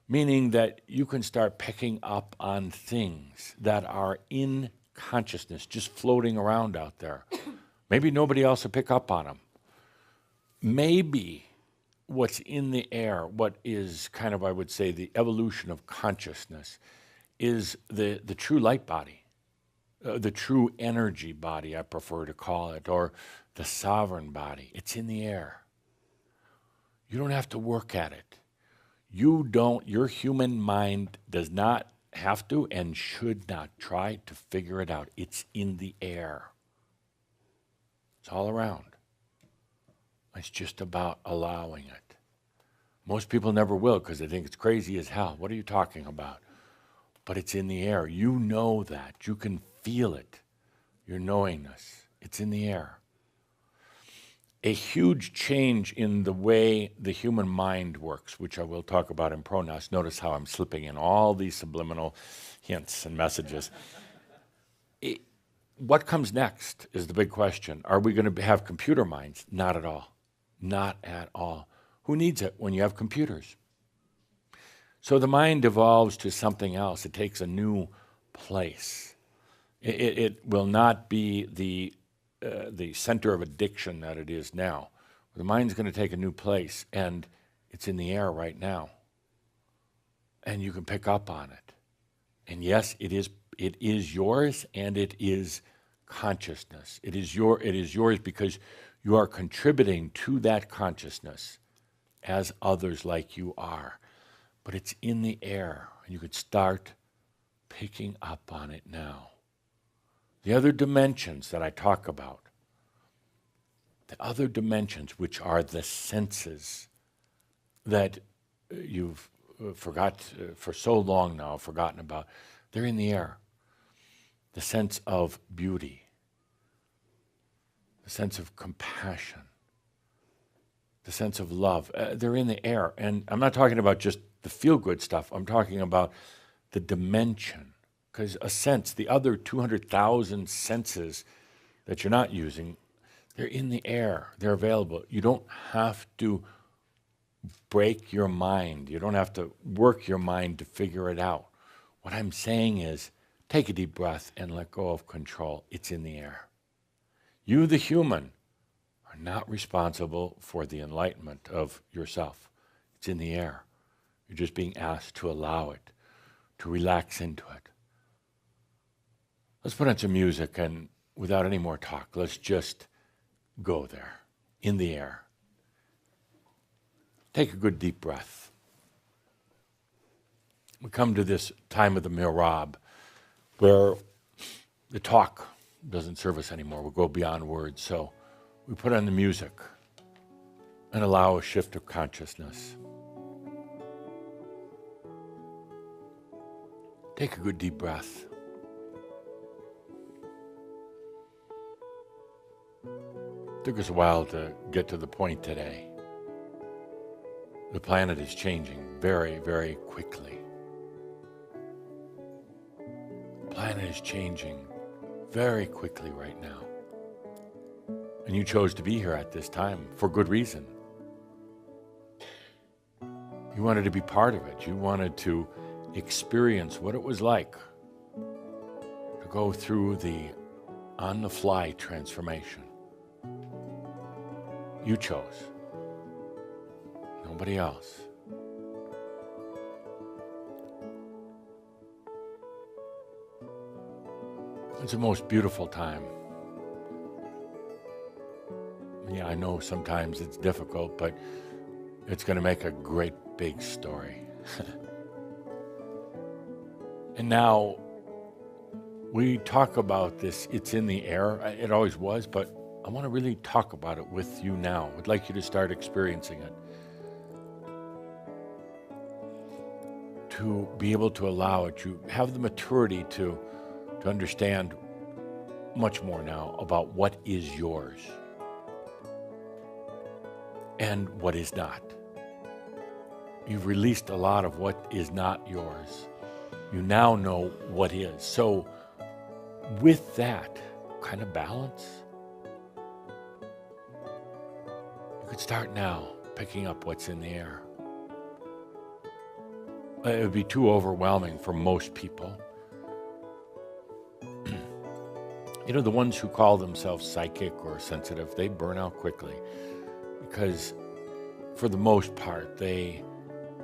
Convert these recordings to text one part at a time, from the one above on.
meaning that you can start picking up on things that are in consciousness, just floating around out there. Maybe nobody else will pick up on them. Maybe what's in the air, what is kind of, I would say, the evolution of consciousness, is the true light body, the true energy body, I prefer to call it, or the sovereign body. It's in the air. You don't have to work at it. Your human mind does not have to and should not try to figure it out. It's in the air. It's all around. It's just about allowing it. Most people never will because they think it's crazy as hell. What are you talking about? But it's in the air. You know that. You can feel it. Your knowingness. It's in the air. A huge change in the way the human mind works, which I will talk about in Pronos. Notice how I'm slipping in all these subliminal hints and messages. What comes next is the big question. Are we going to have computer minds? Not at all. Not at all. Who needs it when you have computers? So the mind evolves to something else. It takes a new place. It will not be the center of addiction that it is now. The mind's going to take a new place, and it's in the air right now. And you can pick up on it. And yes, it is yours, and it is consciousness. It is yours because you are contributing to that consciousness as others like you are. But it's in the air, and you could start picking up on it now. The other dimensions that I talk about, the other dimensions which are the senses that you've for so long now forgotten about, they're in the air. The sense of beauty, the sense of compassion, the sense of love, they're in the air. And I'm not talking about just the feel-good stuff. I'm talking about the dimension. Because a sense, the other 200,000 senses that you're not using, they're in the air. They're available. You don't have to break your mind. You don't have to work your mind to figure it out. What I'm saying is, take a deep breath and let go of control. It's in the air. You, the human, are not responsible for the enlightenment of yourself. It's in the air. You're just being asked to allow it, to relax into it. Let's put on some music, and without any more talk, let's just go there, in the air. Take a good deep breath. We come to this time of the Merab, where the talk doesn't serve us anymore. We go beyond words, so we put on the music and allow a shift of consciousness. Take a good deep breath. It took us a while to get to the point today. The planet is changing very, very quickly. The planet is changing very quickly right now. And you chose to be here at this time for good reason. You wanted to be part of it. You wanted to experience what it was like to go through the on-the-fly transformation. You chose. Nobody else. It's the most beautiful time. Yeah, I know sometimes it's difficult, but it's going to make a great big story. And now, we talk about this, it's in the air. It always was, but I want to really talk about it with you now. I'd like you to start experiencing it. To be able to allow it, you have the maturity to understand much more now about what is yours and what is not. You've released a lot of what is not yours. You now know what is. So with that kind of balance, you could start now picking up what's in the air. it would be too overwhelming for most people. You know, the ones who call themselves psychic or sensitive, they burn out quickly because for the most part, they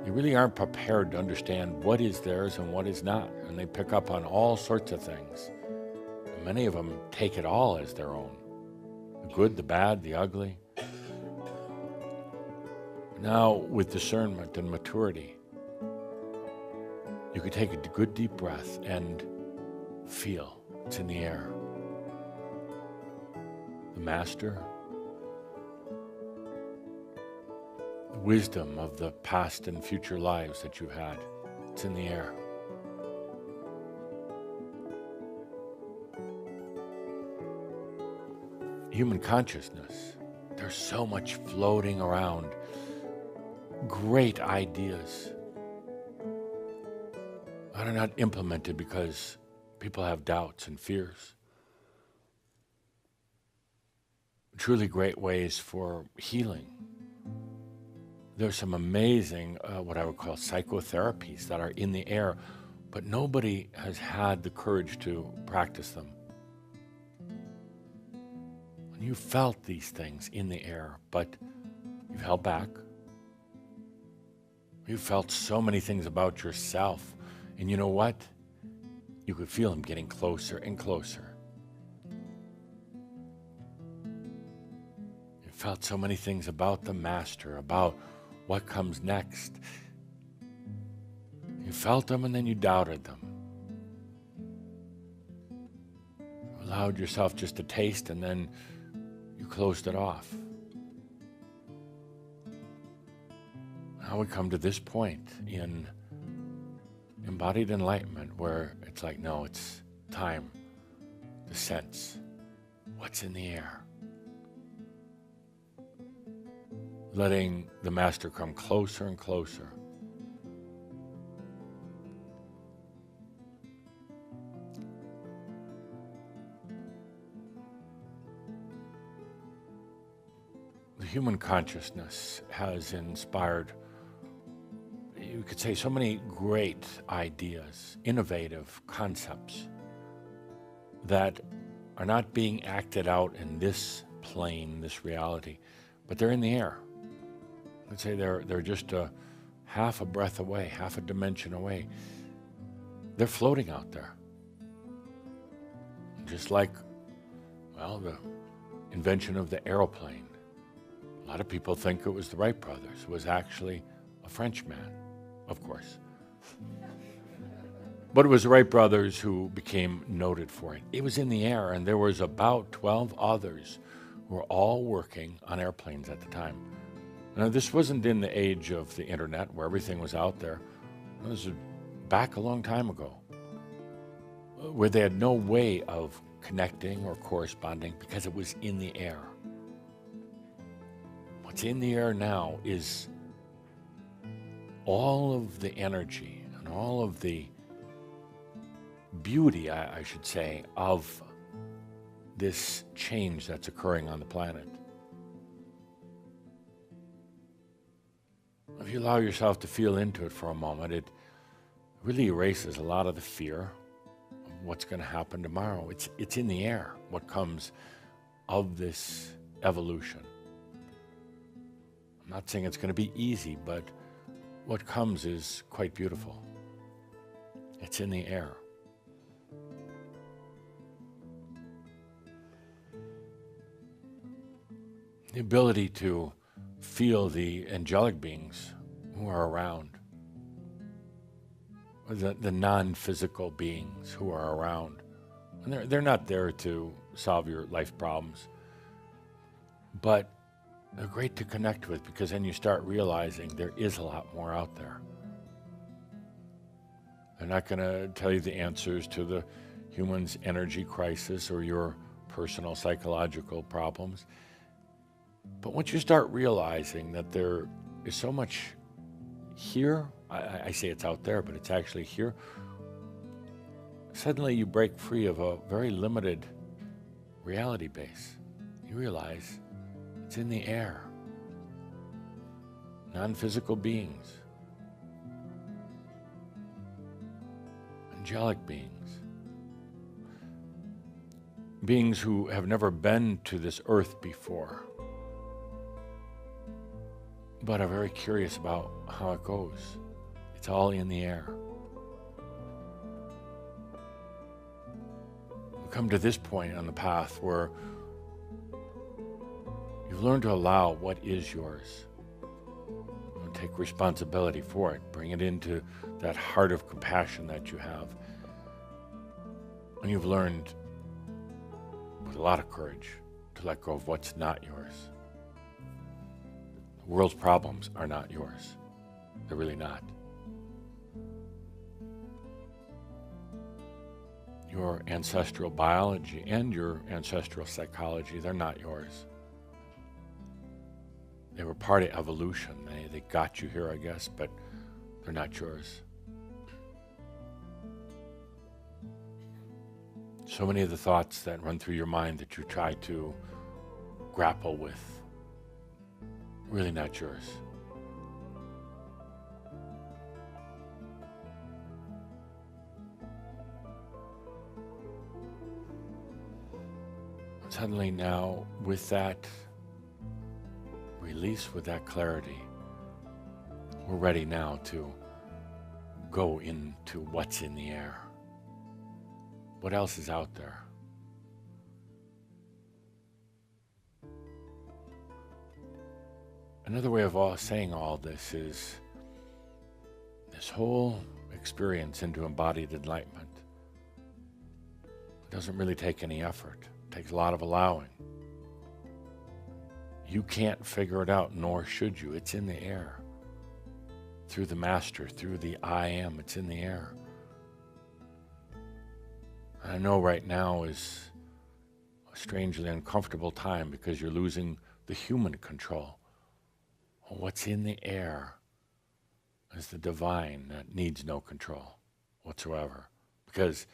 really aren't prepared to understand what is theirs and what is not. And they pick up on all sorts of things. And many of them take it all as their own. The good, the bad, the ugly. Now, with discernment and maturity, you could take a good deep breath and feel it's in the air. The master, the wisdom of the past and future lives that you've had, it's in the air. Human consciousness, there's so much floating around, great ideas that are not implemented because people have doubts and fears. Truly great ways for healing. There's some amazing, what I would call psychotherapies that are in the air, but nobody has had the courage to practice them. And you felt these things in the air, but you've held back. You felt so many things about yourself. And you know what? You could feel them getting closer and closer. You felt so many things about the master, about what comes next. You felt them and then you doubted them. You allowed yourself just a taste and then you closed it off. Now we come to this point in embodied enlightenment where it's like, no, it's time to sense what's in the air. Letting the master come closer and closer. The human consciousness has inspired, you could say, so many great ideas, innovative concepts that are not being acted out in this plane, this reality, but they're in the air. Let's say they're just a half a breath away, half a dimension away. They're floating out there. Just like, well, the invention of the aeroplane. A lot of people think it was the Wright brothers. It was actually a Frenchman, of course. But it was the Wright brothers who became noted for it. It was in the air, and there was about 12 others who were all working on airplanes at the time. Now, this wasn't in the age of the internet where everything was out there. This was back a long time ago, where they had no way of connecting or corresponding because it was in the air. What's in the air now is all of the energy and all of the beauty, I should say, of this change that's occurring on the planet. If you allow yourself to feel into it for a moment, it really erases a lot of the fear of what's going to happen tomorrow. It's in the air, what comes of this evolution. I'm not saying it's going to be easy, but what comes is quite beautiful. It's in the air. The ability to feel the angelic beings who are around, or the non-physical beings who are around. And they're not there to solve your life problems, but they're great to connect with because then you start realizing there is a lot more out there. They're not going to tell you the answers to the human's energy crisis or your personal psychological problems. But once you start realizing that there is so much here, I say it's out there, but it's actually here, suddenly you break free of a very limited reality base. You realize it's in the air. Non-physical beings. angelic beings. Beings who have never been to this earth before, but are very curious about how it goes. It's all in the air. We come to this point on the path where you've learned to allow what is yours. And take responsibility for it. Bring it into that heart of compassion that you have. And you've learned with a lot of courage to let go of what's not yours. The world's problems are not yours. They're really not. Your ancestral biology and your ancestral psychology, they're not yours. They were part of evolution. They got you here, I guess, but they're not yours. So many of the thoughts that run through your mind that you try to grapple with, really not yours. Suddenly now, with that release, with that clarity, we're ready now to go into what's in the air. What else is out there? Another way of saying all this is this whole experience into embodied enlightenment. It doesn't really take any effort. It takes a lot of allowing. You can't figure it out, nor should you. It's in the air. Through the master, through the I am, it's in the air. I know right now is a strangely uncomfortable time because you're losing the human control. Well, what's in the air is the divine that needs no control whatsoever because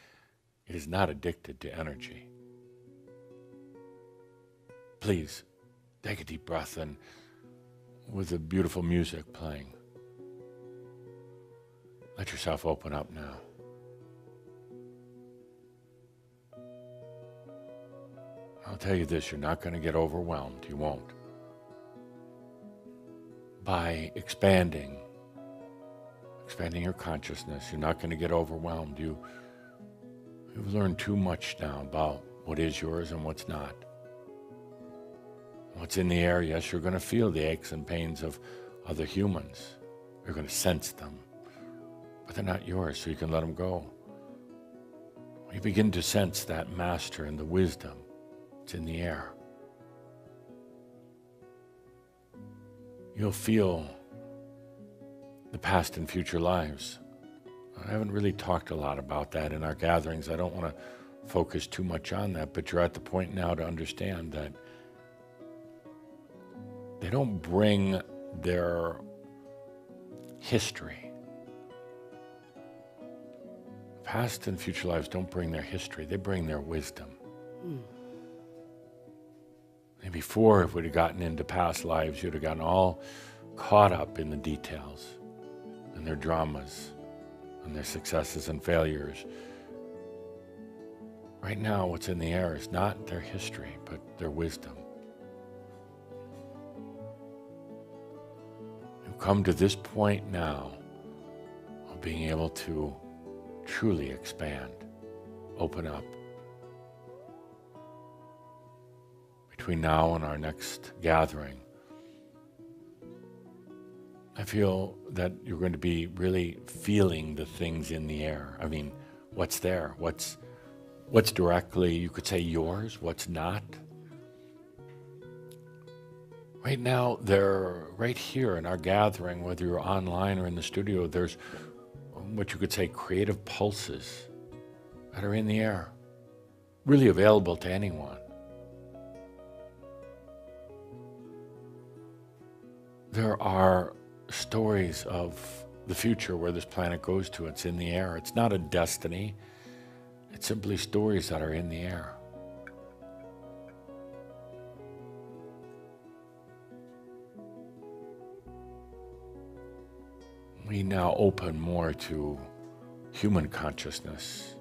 it is not addicted to energy. Please, take a deep breath and with the beautiful music playing, let yourself open up now. I'll tell you this, you're not going to get overwhelmed. You won't. By expanding your consciousness, you're not going to get overwhelmed. You've learned too much now about what is yours and what's not. What's in the air, yes, you're going to feel the aches and pains of other humans. You're going to sense them. But they're not yours, so you can let them go. When you begin to sense that master and the wisdom, it's in the air. You'll feel the past and future lives. I haven't really talked a lot about that in our gatherings. I don't want to focus too much on that, but you're at the point now to understand that they don't bring their history. Past and future lives don't bring their history. They bring their wisdom. And before, if we'd have gotten into past lives, you'd have gotten all caught up in the details and their dramas and their successes and failures. Right now, what's in the air is not their history, but their wisdom. You've come to this point now of being able to truly expand, open up. Between now and our next gathering, I feel that you're going to be really feeling the things in the air. I mean, what's there? What's directly, you could say, yours? What's not? Right now, they're right here in our gathering, whether you're online or in the studio, there's what you could say creative pulses that are in the air, really available to anyone. There are stories of the future where this planet goes to. It's in the air. It's not a destiny. It's simply stories that are in the air. We now open more to human consciousness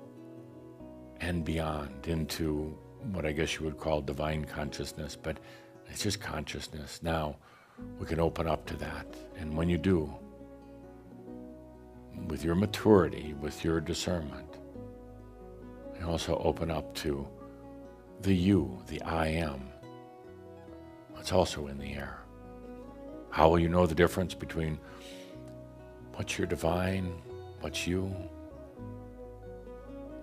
and beyond into what I guess you would call divine consciousness, but it's just consciousness. Now we can open up to that. And when you do, with your maturity, with your discernment, you also open up to the you, the I am. It's also in the air. How will you know the difference between what's your divine, what's you?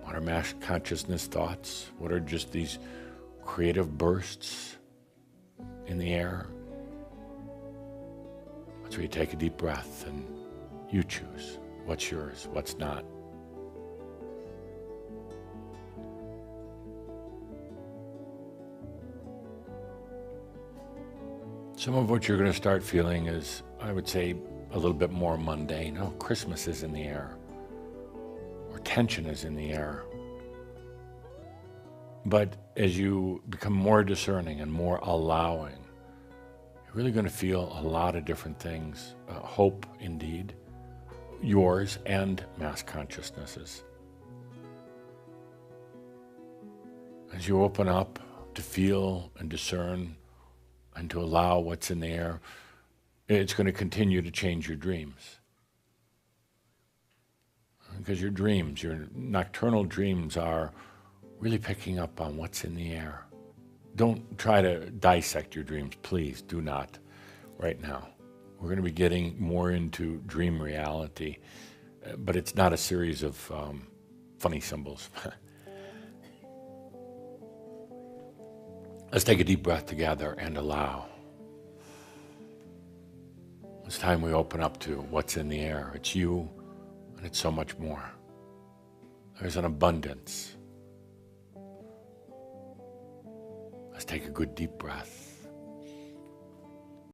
What are mass consciousness thoughts? What are just these creative bursts in the air? That's where you take a deep breath and you choose what's yours, what's not. Some of what you're going to start feeling is, I would say, a little bit more mundane. Oh, Christmas is in the air, or tension is in the air. But as you become more discerning and more allowing, you're really going to feel a lot of different things. Hope, indeed, yours and mass consciousnesses. As you open up to feel and discern and to allow what's in the air, it's going to continue to change your dreams. Because your dreams, your nocturnal dreams, are really picking up on what's in the air. Don't try to dissect your dreams, please do not right now. We're going to be getting more into dream reality, but it's not a series of funny symbols. Let's take a deep breath together and allow. It's time we open up to what's in the air. It's you, and it's so much more. There's an abundance. Let's take a good deep breath.